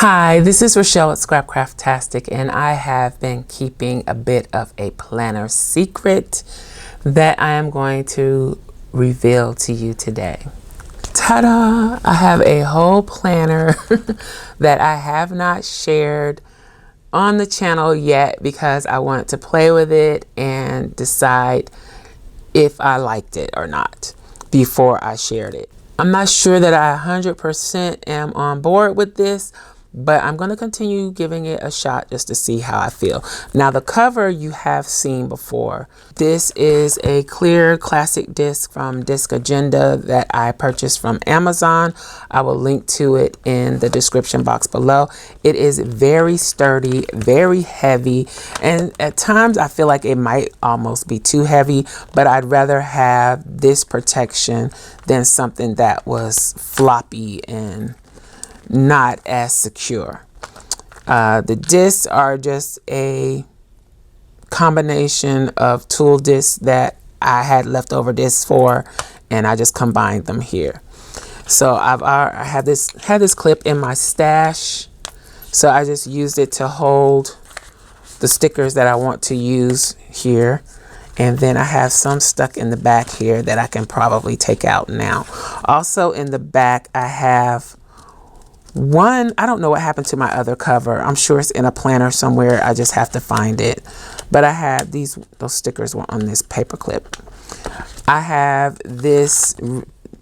Hi, this is Rachelle at Scrapcraftastic, and I have been keeping a bit of a planner secret that I am going to reveal to you today. Ta-da! I have a whole planner that I have not shared on the channel yet because I wanted to play with it and decide if I liked it or not before I shared it. I'm not sure that I 100% am on board with this, but I'm going to continue giving it a shot just to see how I feel. Now, the cover you have seen before. This is a clear classic disc from Disc Agenda that I purchased from Amazon. I will link to it in the description box below. It is very sturdy, very heavy, and at times I feel like it might almost be too heavy, but I'd rather have this protection than something that was floppy and not as secure. The discs are just a combination of tool discs that I had leftover discs for, and I just combined them here. So I had this clip in my stash, so I just used it to hold the stickers that I want to use here. And then I have some stuck in the back here that I can probably take out now. Also in the back I have one, I don't know what happened to my other cover. I'm sure it's in a planner somewhere. I just have to find it. But I have those stickers were on this paper clip. I have this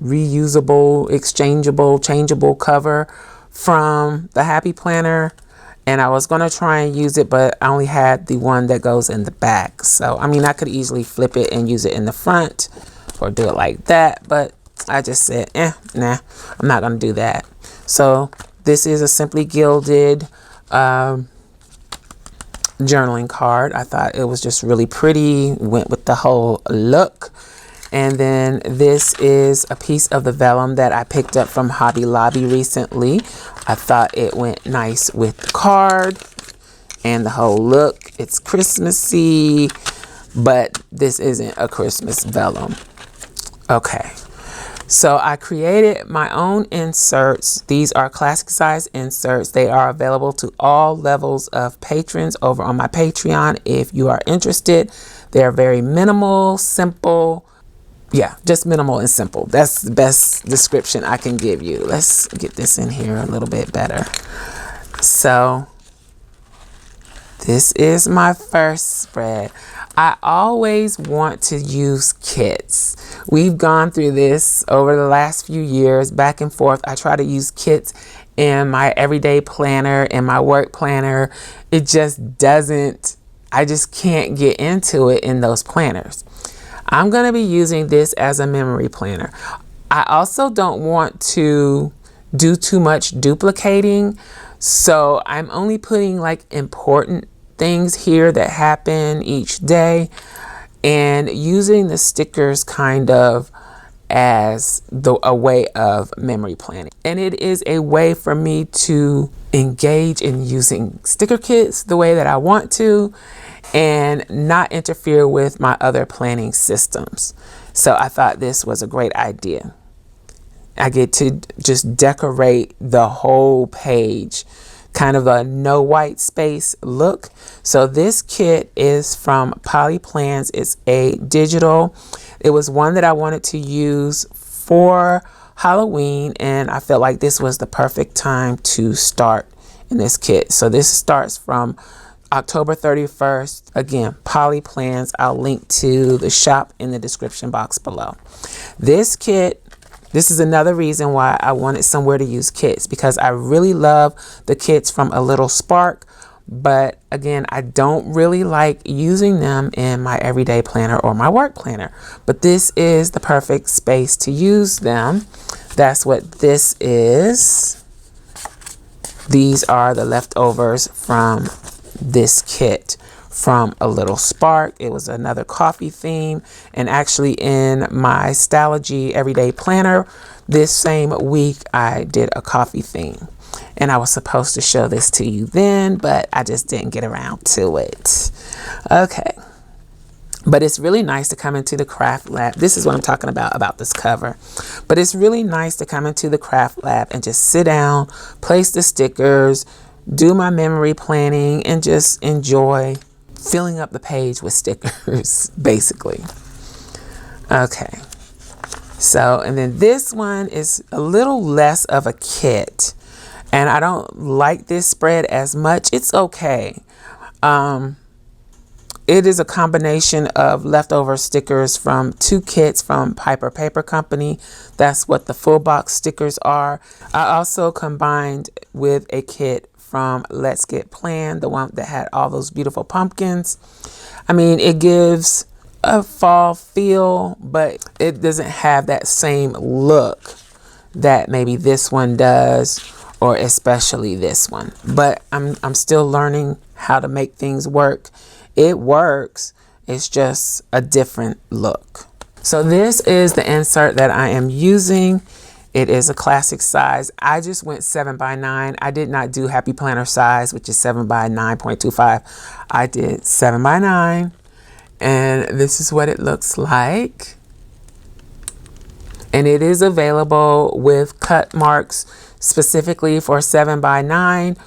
reusable, exchangeable, changeable cover from the Happy Planner. And I was going to try and use it, but I only had the one that goes in the back. So, I mean, I could easily flip it and use it in the front or do it like that. But I just said, nah, I'm not going to do that. So this is a Simply Gilded journaling card. I thought it was just really pretty, went with the whole look. And then this is a piece of the vellum that I picked up from Hobby Lobby recently. I thought it went nice with the card and the whole look. It's Christmassy, but this isn't a Christmas vellum. Okay. So I created my own inserts. These are classic size inserts. They are available to all levels of patrons over on my Patreon if you are interested. They're very minimal, simple. Yeah, just minimal and simple. That's the best description I can give you. Let's get this in here a little bit better. So this is my first spread. I always want to use kits. We've gone through this over the last few years, back and forth. I try to use kits in my everyday planner and my work planner. It just doesn't, I just can't get into it in those planners. I'm going to be using this as a memory planner. I also don't want to do too much duplicating, so I'm only putting like important things here that happen each day and using the stickers kind of as a way of memory planning. And it is a way for me to engage in using sticker kits the way that I want to and not interfere with my other planning systems. So I thought this was a great idea. I get to just decorate the whole page, kind of a no white space look. So this kit is from Polyplans. It's a digital. It was one that I wanted to use for Halloween, and I felt like this was the perfect time to start in this kit. So this starts from October 31st. Again, Polyplans. I'll link to the shop in the description box below. This kit, this is another reason why I wanted somewhere to use kits, because I really love the kits from A Little Spark. But again, I don't really like using them in my everyday planner or my work planner. But this is the perfect space to use them. That's what this is. These are the leftovers from this kit from A Little Spark. It was another coffee theme, and actually in my Stylogy everyday planner this same week I did a coffee theme, and I was supposed to show this to you then, but I just didn't get around to it. Okay, But it's really nice to come into the craft lab. This is what I'm talking about this cover. But it's really nice to come into the craft lab and just sit down, place the stickers, do my memory planning, and just enjoy filling up the page with stickers, basically. Okay. So, and then this one is a little less of a kit. And I don't like this spread as much. It's okay. It is a combination of leftover stickers from 2 kits from Piper Paper Company. That's what the full box stickers are. I also combined with a kit from Let's Get Planned, the one that had all those beautiful pumpkins. I mean, it gives a fall feel, but it doesn't have that same look that maybe this one does, or especially this one. But I'm still learning how to make things work. It works. It's just a different look. So this is the insert that I am using. It is a classic size. I just went 7x9. I did not do Happy Planner size, which is 7x9.25. I did 7x9, and this is what it looks like. And it is available with cut marks specifically for 7x9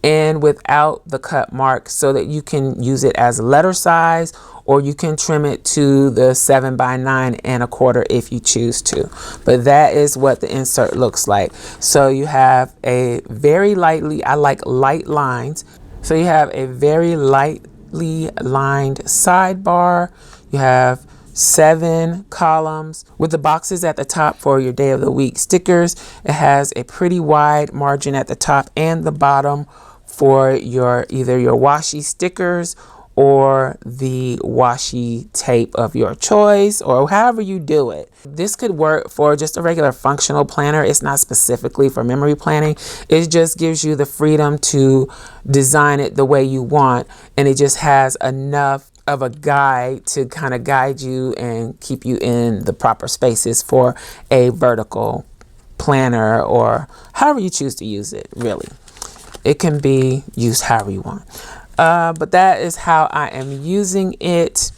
and without the cut mark, so that you can use it as letter size, or you can trim it to the 7x9.25 if you choose to. But that is what the insert looks like. So you have a very lightly, I like light lines. So you have a very lightly lined sidebar. You have 7 columns with the boxes at the top for your day of the week stickers. It has a pretty wide margin at the top and the bottom for your either your washi stickers or the washi tape of your choice, or however you do it. This could work for just a regular functional planner. It's not specifically for memory planning. It just gives you the freedom to design it the way you want, and it just has enough of a guide to kind of guide you and keep you in the proper spaces for a vertical planner, or however you choose to use it, really. It can be used however you want. But that is how I am using it.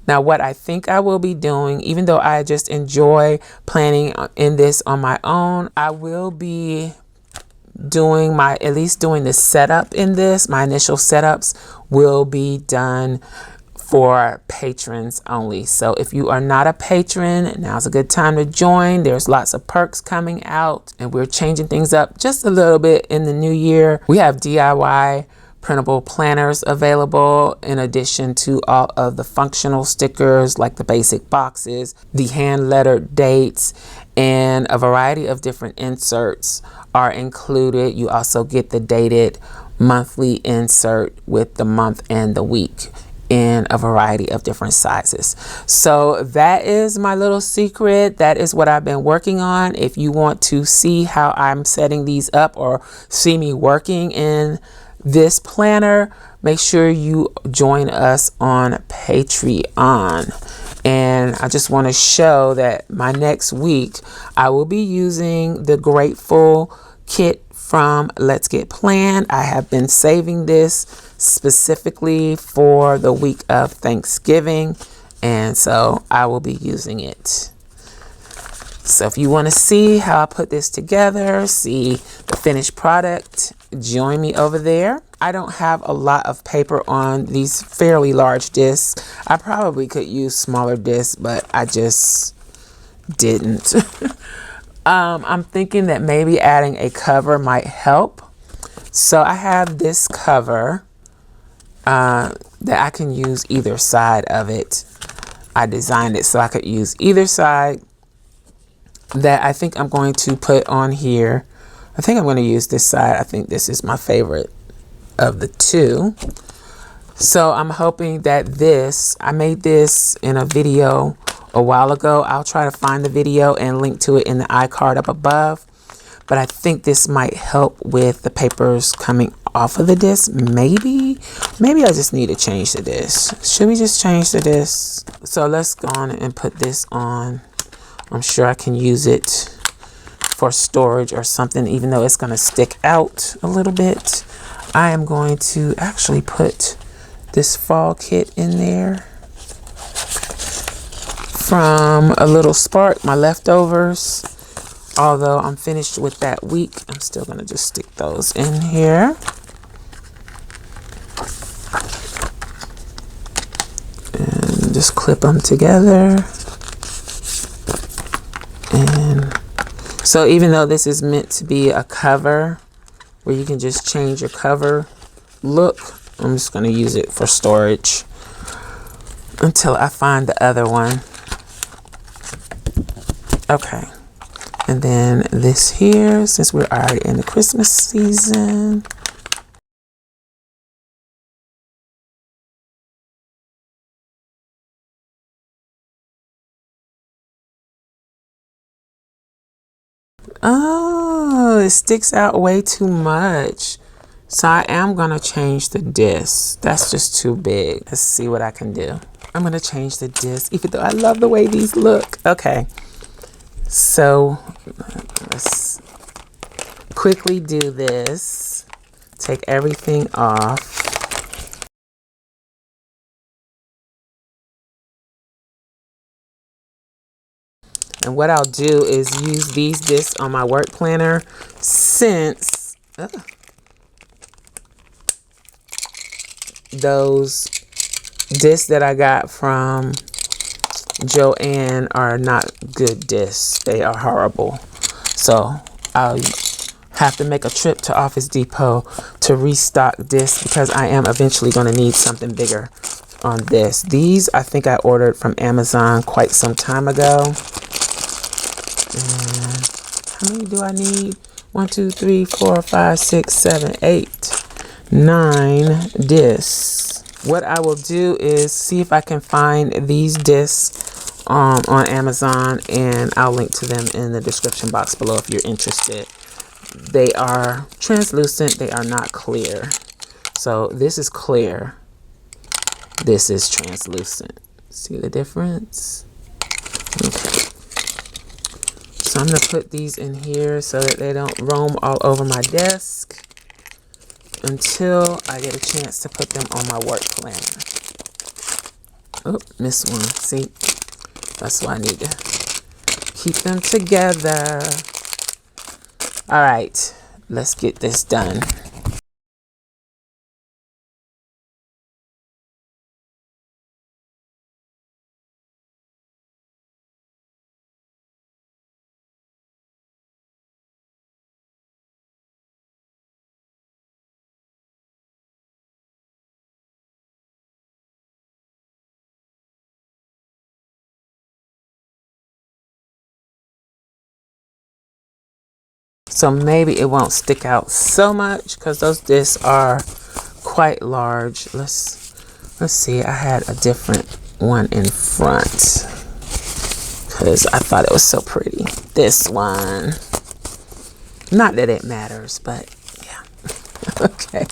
Now, what I think I will be doing, even though I just enjoy planning in this on my own, I will be doing at least doing the setup in this. My initial setups will be done for patrons only. So if you are not a patron, now's a good time to join. There's lots of perks coming out, and we're changing things up just a little bit in the new year. We have DIY printable planners available, in addition to all of the functional stickers like the basic boxes, the hand lettered dates, and a variety of different inserts are included. You also get the dated monthly insert with the month and the week in a variety of different sizes. So that is my little secret. That is what I've been working on. If you want to see how I'm setting these up or see me working in this planner, make sure you join us on Patreon. And I just want to show that my next week I will be using the Grateful kit from Let's Get Planned. I have been saving this specifically for the week of Thanksgiving, and so I will be using it. So if you want to see how I put this together, see the finished product, join me over there. I don't have a lot of paper on these fairly large discs. I probably could use smaller discs, but I just didn't. I'm thinking that maybe adding a cover might help. So I have this cover that I can use either side of it. I designed it so I could use either side. That I think I'm going to put on here. I think I'm going to use this side. I think this is my favorite of the two. So I'm hoping that I made this in a video a while ago. I'll try to find the video and link to it in the iCard up above. But I think this might help with the papers coming off of the disc. Maybe I just need to change the disc. Should we just change the disc? So let's go on and put this on. I'm sure I can use it for storage or something, even though it's going to stick out a little bit. I am going to actually put this fall kit in there. from a little spark, my leftovers. Although I'm finished with that week, I'm still gonna just stick those in here. And just clip them together. And so even though this is meant to be a cover where you can just change your cover look, I'm just going to use it for storage until I find the other one. Okay. And then this here, since we're already in the Christmas season. Oh, it sticks out way too much. So I am going to change the disc. That's just too big. Let's see what I can do. I'm going to change the disc, even though I love the way these look. Okay. So let's quickly do this. Take everything off. And what I'll do is use these discs on my work planner since those discs that I got from Joanne are not good discs. They are horrible. So I'll have to make a trip to Office Depot to restock discs because I am eventually going to need something bigger on this. These I think I ordered from Amazon quite some time ago. And how many do I need? 1, 2, 3, 4, 5, 6, 7, 8, 9 discs. What I will do is see if I can find these discs on Amazon, and I'll link to them in the description box below if you're interested. They are translucent. They are not clear. So this is clear. This is translucent. See the difference? Okay. So I'm going to put these in here so that they don't roam all over my desk until I get a chance to put them on my work planner. Oh, missed one. See? That's why I need to keep them together. All right, let's get this done. So maybe it won't stick out so much because those discs are quite large. Let's see. I had a different one in front because I thought it was so pretty. This one. Not that it matters, but yeah. Okay.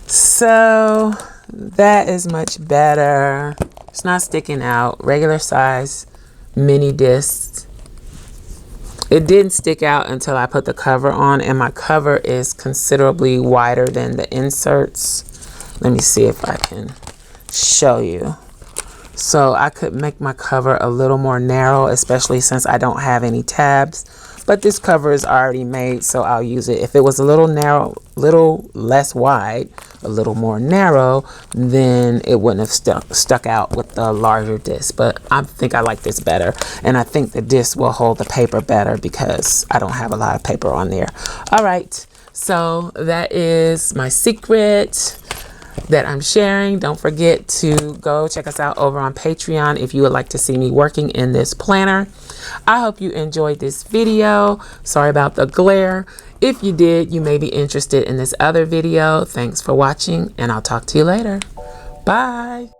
So that is much better. It's not sticking out. Regular size mini discs. It didn't stick out until I put the cover on, and my cover is considerably wider than the inserts. Let me see if I can show you. So I could make my cover a little more narrow, especially since I don't have any tabs. But this cover is already made, so I'll use it. If it was a little narrow, little less wide, a little more narrow, then it wouldn't have stuck out with the larger disc. But I think I like this better. And I think the disc will hold the paper better because I don't have a lot of paper on there. All right, so that is my secret that I'm sharing. Don't forget to go check us out over on Patreon if you would like to see me working in this planner. I hope you enjoyed this video. Sorry about the glare. If you did, you may be interested in this other video. Thanks for watching, and I'll talk to you later. Bye.